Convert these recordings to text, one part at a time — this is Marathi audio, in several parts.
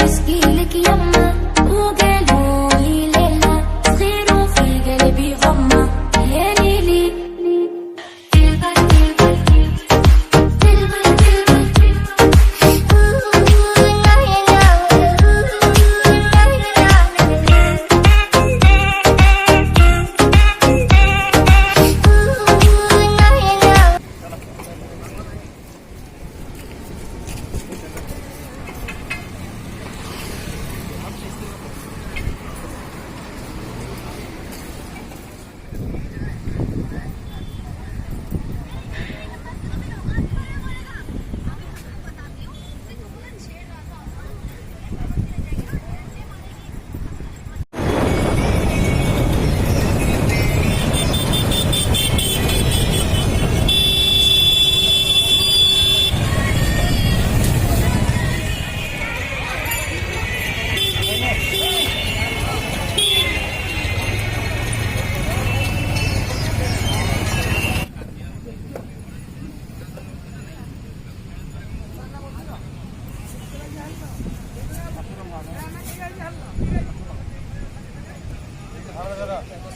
نسقي لك يما وقالوا لي ليلى صغير وفي قلبي غمة يا ليلي تلبل تلبل تلبل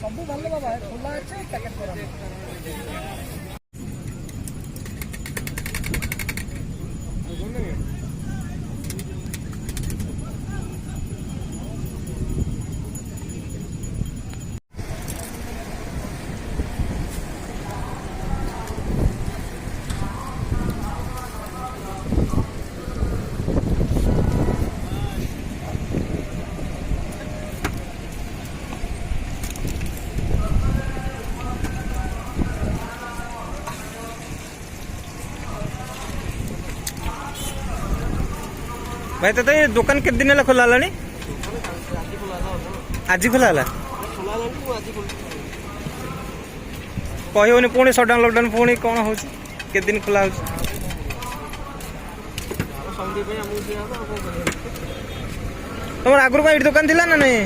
सब भल बाबा खोला अच्छे पैकेट करा भाई तो ये दुकान के दिन है खोला आज खोला कहनी पुणी सटडाउन लकडाउन पुणी कौन हो दिन खोला तुम आगुरी ये दुकान थी ना नहीं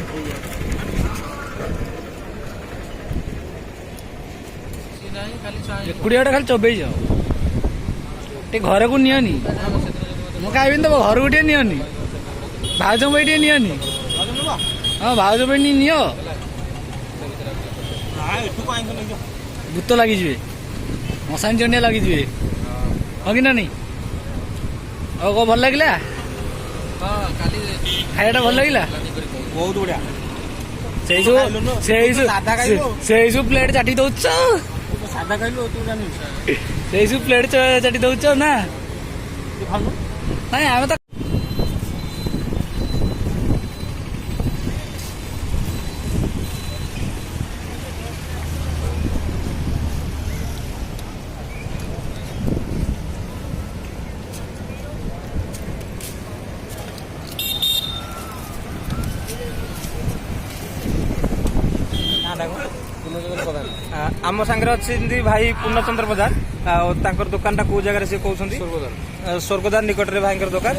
कुड़िया खाली चबई जाओ घर को नियनी ମୁଁ ଖାଇବିନି ତ ଘରକୁ ଟିକେ ନିଅନି ଭାଉଜ ପାଇଁ ଟିକେ ନିଅନି ହଁ ଭାଉଜ ପାଇଁ ନିଅ ଭୂତ ଲାଗିଯିବେ ମଶାଣି ଜଣିଆ ଲାଗିଯିବେ ହଁ କି ନାନି ଆଉ କଣ ଭଲ ଲାଗିଲା ଖାଇବାଟା ଭଲ ଲାଗିଲା बहुत बढ़िया ସେଇ ସବୁ ପ୍ଲେଟ ଚାଟି ଦଉଛ सादा खाइलु ସେଇ ସବୁ ପ୍ଲେଟ ଚାଟି ଦଉଛ ନା ନାଇଁ ଆମେ ତ आम सांगे अच्छे भाई पूर्णचंद्र प्रधान दुकान टा कौ जगह से कहते स्वर्गदार निकट में भाई दुकान